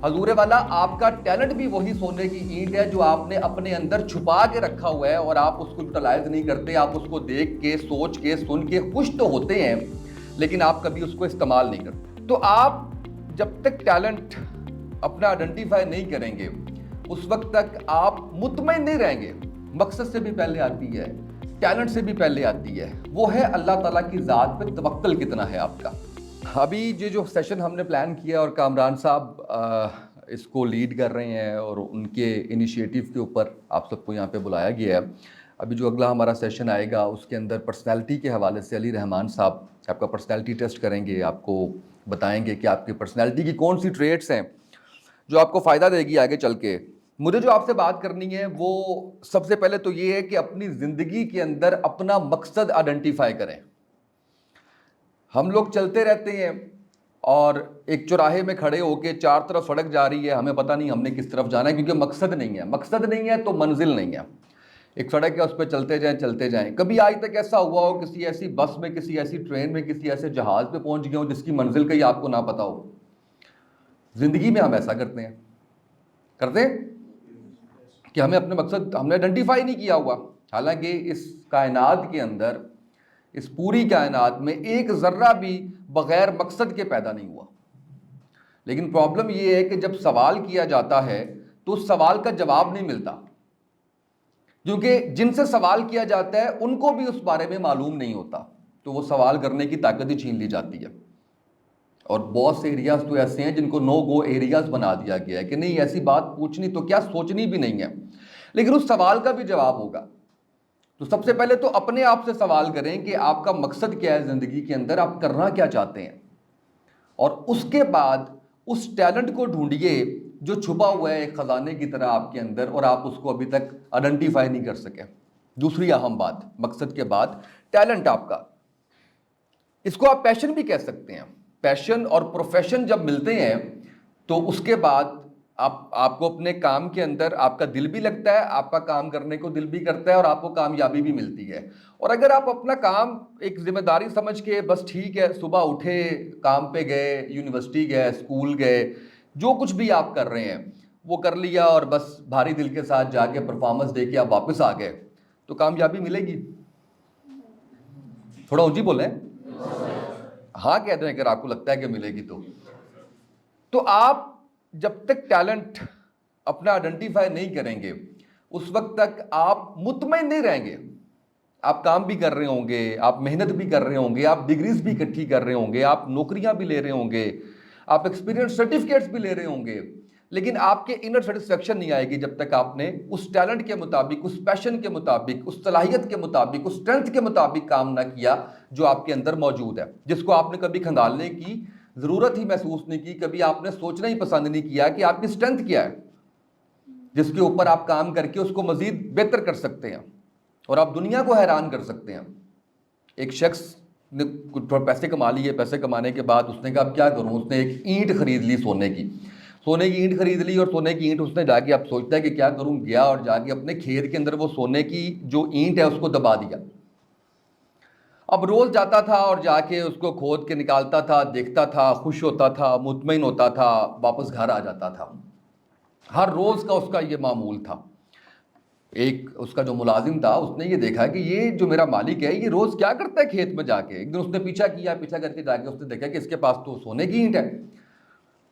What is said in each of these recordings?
حضور والا آپ کا ٹیلنٹ بھی وہی سونے کی اینٹ ہے جو آپ نے اپنے اندر چھپا کے رکھا ہوا ہے اور آپ اس کو یوٹیلائز نہیں کرتے. آپ اس کو دیکھ کے سوچ کے سن کے خوش تو ہوتے ہیں لیکن آپ کبھی اس کو استعمال نہیں کرتے. تو آپ جب تک ٹیلنٹ اپنا آئیڈینٹیفائی نہیں کریں گے اس وقت تک آپ مطمئن نہیں رہیں گے. مقصد سے بھی پہلے آتی ہے, ٹیلنٹ سے بھی پہلے آتی ہے, وہ ہے اللہ تعالیٰ کی ذات پہ توکل کتنا ہے آپ کا. ابھی یہ جو سیشن ہم نے پلان کیا اور کامران صاحب اس کو لیڈ کر رہے ہیں اور ان کے انیشیٹو کے اوپر آپ سب کو یہاں پہ بلایا گیا ہے. ابھی جو اگلا ہمارا سیشن آئے گا اس کے اندر پرسنالٹی کے حوالے سے علی رحمان صاحب آپ کا پرسنالٹی ٹیسٹ کریں گے, آپ کو بتائیں گے کہ آپ کی پرسنالٹی کی کون سی ٹریٹس ہیں جو آپ کو فائدہ دے گی آگے چل کے. مجھے جو آپ سے بات کرنی ہے وہ سب سے پہلے تو یہ ہے کہ اپنی زندگی کے اندر اپنا مقصد آئیڈینٹیفائی کریں. ہم لوگ چلتے رہتے ہیں اور ایک چوراہے میں کھڑے ہو کے چار طرف سڑک جا رہی ہے, ہمیں پتہ نہیں ہم نے کس طرف جانا ہے کیونکہ مقصد نہیں ہے. مقصد نہیں ہے تو منزل نہیں ہے. ایک سڑک ہے اس پہ چلتے جائیں. کبھی آج تک ایسا ہوا ہو کسی ایسی بس میں, کسی ایسی ٹرین میں, کسی ایسے جہاز پہ پہنچ گئے ہو جس کی منزل کا ہی آپ کو نہ پتہ ہو. زندگی میں ہم ایسا کرتے ہیں کہ ہمیں اپنے مقصد ہم نے آئیڈینٹیفائی نہیں کیا ہوا. حالانکہ اس کائنات کے اندر, اس پوری کائنات میں ایک ذرہ بھی بغیر مقصد کے پیدا نہیں ہوا. لیکن پرابلم یہ ہے کہ جب سوال کیا جاتا ہے تو اس سوال کا جواب نہیں ملتا, کیونکہ جن سے سوال کیا جاتا ہے ان کو بھی اس بارے میں معلوم نہیں ہوتا, تو وہ سوال کرنے کی طاقت ہی چھین لی جاتی ہے. اور بہت سے ایریاز تو ایسے ہیں جن کو نو گو ایریاز بنا دیا گیا ہے کہ نہیں ایسی بات پوچھنی تو کیا, سوچنی بھی نہیں ہے. لیکن اس سوال کا بھی جواب ہوگا. تو سب سے پہلے تو اپنے آپ سے سوال کریں کہ آپ کا مقصد کیا ہے زندگی کے اندر, آپ کرنا کیا چاہتے ہیں, اور اس کے بعد اس ٹیلنٹ کو ڈھونڈیے جو چھپا ہوا ہے ایک خزانے کی طرح آپ کے اندر اور آپ اس کو ابھی تک آئیڈینٹیفائی نہیں کر سکے. دوسری اہم بات, مقصد کے بعد ٹیلنٹ آپ کا, اس کو آپ پیشن بھی کہہ سکتے ہیں. پیشن اور پروفیشن جب ملتے ہیں تو اس کے بعد آپ کو اپنے کام کے اندر آپ کا دل بھی لگتا ہے, آپ کا کام کرنے کو دل بھی کرتا ہے اور آپ کو کامیابی بھی ملتی ہے. اور اگر آپ اپنا کام ایک ذمہ داری سمجھ کے بس ٹھیک ہے صبح اٹھے, کام پہ گئے, یونیورسٹی گئے, اسکول گئے, جو کچھ بھی آپ کر رہے ہیں وہ کر لیا اور بس بھاری دل کے ساتھ جا کے پرفارمنس دے کے آپ واپس آ گئے, تو کامیابی ملے گی؟ تھوڑا اونچی بولیں, ہاں کہہ دیں اگر آپ کو لگتا ہے کہ ملے گی. تو آپ جب تک ٹیلنٹ اپنا آئیڈینٹیفائی نہیں کریں گے اس وقت تک آپ مطمئن نہیں رہیں گے. آپ کام بھی کر رہے ہوں گے, آپ محنت بھی کر رہے ہوں گے, آپ ڈگریز بھی اکٹھی کر رہے ہوں گے, آپ نوکریاں بھی لے رہے ہوں گے, آپ ایکسپیرینس سرٹیفکیٹس بھی لے رہے ہوں گے, لیکن آپ کے انر سیٹسفیکشن نہیں آئے گی جب تک آپ نے اس ٹیلنٹ کے مطابق, اس پیشن کے مطابق, اس صلاحیت کے مطابق, اس اسٹرینتھ کے مطابق کام نہ کیا جو آپ کے اندر موجود ہے, جس کو آپ نے کبھی کھنگالنے کی ضرورت ہی محسوس نہیں کی, کبھی آپ نے سوچنا ہی پسند نہیں کیا کہ آپ کی اسٹرینتھ کیا ہے جس کے اوپر آپ کام کر کے اس کو مزید بہتر کر سکتے ہیں اور آپ دنیا کو حیران کر سکتے ہیں. ایک شخص نے تھوڑا پیسے کما لیے, پیسے کمانے کے بعد اس نے کہا اب کیا کروں, اس نے ایک اینٹ خرید لی, سونے کی اینٹ خرید لی, اور سونے کی اینٹ اس نے جا کے اب سوچتا ہے کہ کیا کروں, گیا اور جا کے اپنے کھیت کے اندر وہ سونے کی جو اینٹ ہے اس کو دبا دیا. اب روز جاتا تھا اور جا کے اس کو کھود کے نکالتا تھا, دیکھتا تھا, خوش ہوتا تھا, مطمئن ہوتا تھا, واپس گھر آ جاتا تھا. ہر روز کا اس کا یہ معمول تھا. ایک اس کا جو ملازم تھا اس نے یہ دیکھا کہ یہ جو میرا مالک ہے یہ روز کیا کرتا ہے کھیت میں جا کے. ایک دن اس نے پیچھا کر کے جا کے اس نے دیکھا کہ اس کے پاس تو سونے کی اینٹ ہے.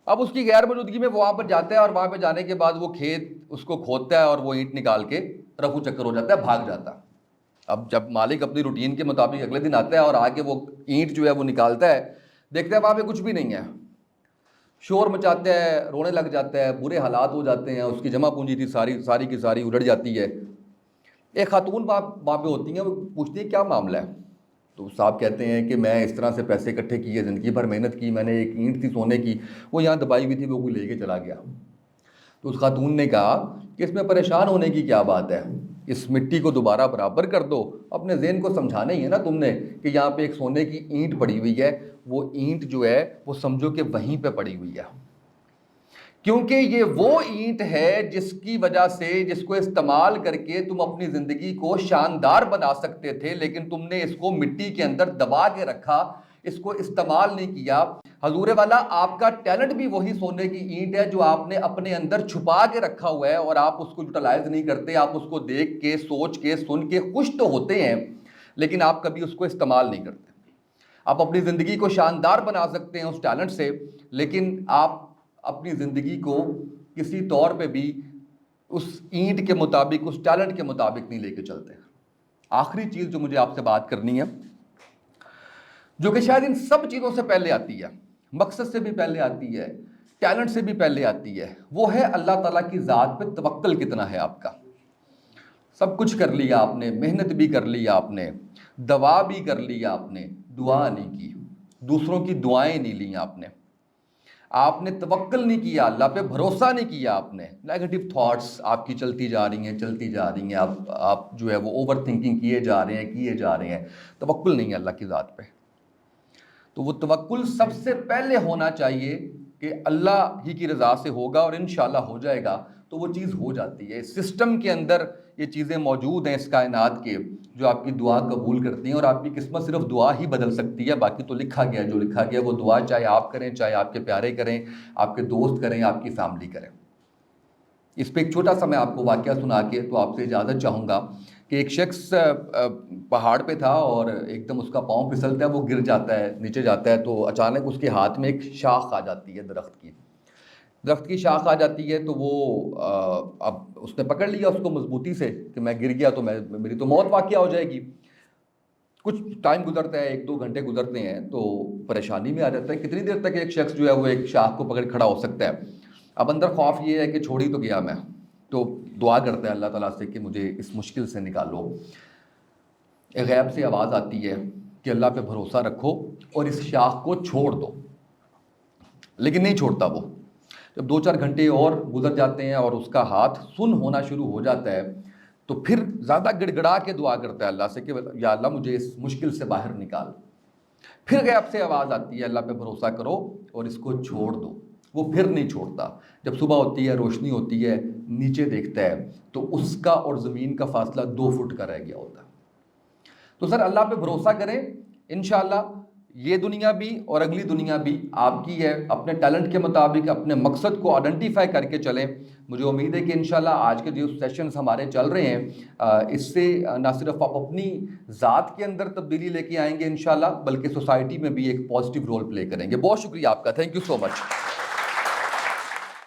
اب اس کی غیر موجودگی میں وہ وہاں پر جاتا ہے اور وہاں پہ جانے کے بعد وہ کھیت اس کو کھودتا ہے اور وہ اینٹ نکال کے رفو چکر ہو جاتا ہے, بھاگ جاتا ہے. اب جب مالک اپنی روٹین کے مطابق اگلے دن آتا ہے اور آگے وہ اینٹ جو ہے وہ نکالتا ہے, دیکھتا ہے وہاں پہ کچھ بھی نہیں ہے, شور مچاتا ہے, رونے لگ جاتا ہے, برے حالات ہو جاتے ہیں, اس کی جمع پونجی تھی ساری کی ساری اجڑ جاتی ہے. ایک خاتون وہاں پہ ہوتی ہیں, وہ پوچھتی ہے کیا معاملہ ہے, تو صاحب کہتے ہیں کہ میں اس طرح سے پیسے اکٹھے کیے, زندگی بھر محنت کی, میں نے ایک اینٹ تھی سونے کی, وہ یہاں دبائی ہوئی تھی, وہ کوئی لے کے چلا گیا. تو اس خاتون نے کہا کہ اس میں پریشان ہونے کی کیا بات ہے, اس مٹی کو دوبارہ برابر کر دو. اپنے ذہن کو سمجھانا ہی ہے نا تم نے کہ یہاں پہ ایک سونے کی اینٹ پڑی ہوئی ہے, وہ اینٹ جو ہے وہ سمجھو کہ وہیں پہ پڑی ہوئی ہے, کیونکہ یہ وہ اینٹ ہے جس کی وجہ سے, جس کو استعمال کر کے تم اپنی زندگی کو شاندار بنا سکتے تھے, لیکن تم نے اس کو مٹی کے اندر دبا کے رکھا, اس کو استعمال نہیں کیا. حضور والا آپ کا ٹیلنٹ بھی وہی سونے کی اینٹ ہے جو آپ نے اپنے اندر چھپا کے رکھا ہوا ہے اور آپ اس کو یوٹیلائز نہیں کرتے. آپ اس کو دیکھ کے سوچ کے سن کے خوش تو ہوتے ہیں لیکن آپ کبھی اس کو استعمال نہیں کرتے. آپ اپنی زندگی کو شاندار بنا سکتے ہیں اس ٹیلنٹ سے, لیکن آپ اپنی زندگی کو کسی طور پہ بھی اس اینٹ کے مطابق, اس ٹیلنٹ کے مطابق نہیں لے کے چلتے. آخری چیز جو مجھے آپ سے بات کرنی ہے, جو کہ شاید ان سب چیزوں سے پہلے آتی ہے, مقصد سے بھی پہلے آتی ہے, ٹیلنٹ سے بھی پہلے آتی ہے, وہ ہے اللہ تعالیٰ کی ذات پہ توکل کتنا ہے آپ کا. سب کچھ کر لیا آپ نے, محنت بھی کر لیا آپ نے, دوا بھی کر لیا آپ نے, دعا نہیں کی, دوسروں کی دعائیں نہیں لیں آپ نے توکل نہیں کیا, اللہ پہ بھروسہ نہیں کیا آپ نے. نیگیٹو تھاٹس آپ کی چلتی جا رہی ہیں, آپ جو ہے وہ اوور تھنکنگ کیے جا رہے ہیں, توکل نہیں ہے اللہ کی ذات پہ. تو وہ توکل سب سے پہلے ہونا چاہیے کہ اللہ ہی کی رضا سے ہوگا اور انشاءاللہ ہو جائے گا, تو وہ چیز ہو جاتی ہے. اس سسٹم کے اندر یہ چیزیں موجود ہیں اس کائنات کے جو آپ کی دعا قبول کرتی ہیں, اور آپ کی قسمت صرف دعا ہی بدل سکتی ہے. باقی تو لکھا گیا, جو لکھا گیا وہ دعا چاہے آپ کریں, چاہے آپ کے پیارے کریں, آپ کے دوست کریں, آپ کی فیملی کریں. اس پہ ایک چھوٹا سا میں آپ کو واقعہ سنا کے تو آپ سے اجازت چاہوں گا کہ ایک شخص پہاڑ پہ تھا اور ایک دم اس کا پاؤں پھسلتا ہے, وہ گر جاتا ہے, نیچے جاتا ہے, تو اچانک اس کے ہاتھ میں ایک شاخ آ جاتی ہے, درخت کی شاخ آ جاتی ہے. تو وہ اب اس نے پکڑ لیا اس کو مضبوطی سے کہ میں گر گیا تو میری تو موت واقعہ ہو جائے گی. کچھ ٹائم گزرتا ہے, 1-2 گھنٹے گزرتے ہیں, تو پریشانی میں آ جاتا ہے کتنی دیر تک ایک شخص جو ہے وہ ایک شاخ کو پکڑ کھڑا ہو سکتا ہے. اب اندر خوف یہ ہے کہ چھوڑ ہی تو گیا میں, تو دعا کرتا ہے اللہ تعالیٰ سے کہ مجھے اس مشکل سے نکالو. ایک غیب سے آواز آتی ہے کہ اللہ پہ بھروسہ رکھو اور اس شاخ کو چھوڑ دو, لیکن نہیں چھوڑتا وہ. جب 2-4 گھنٹے اور گزر جاتے ہیں اور اس کا ہاتھ سن ہونا شروع ہو جاتا ہے, تو پھر زیادہ گڑ گڑا کے دعا کرتا ہے اللہ سے کہ یا اللہ مجھے اس مشکل سے باہر نکال. پھر غیب سے آواز آتی ہے اللہ پہ بھروسہ کرو اور اس کو چھوڑ دو. وہ پھر نہیں چھوڑتا. جب صبح ہوتی ہے, روشنی ہوتی ہے, نیچے دیکھتا ہے تو اس کا اور زمین کا فاصلہ 2 فٹ کا رہ گیا ہوتا ہے. تو سر اللہ پہ بھروسہ کریں, انشاءاللہ یہ دنیا بھی اور اگلی دنیا بھی آپ کی ہے. اپنے ٹیلنٹ کے مطابق اپنے مقصد کو آئیڈینٹیفائی کر کے چلیں. مجھے امید ہے کہ انشاءاللہ آج کے جو سیشنز ہمارے چل رہے ہیں اس سے نہ صرف آپ اپنی ذات کے اندر تبدیلی لے کے آئیں گے انشاءاللہ, بلکہ سوسائٹی میں بھی ایک پازیٹیو رول پلے کریں گے. بہت شکریہ آپ کا, تھینک یو سو مچ.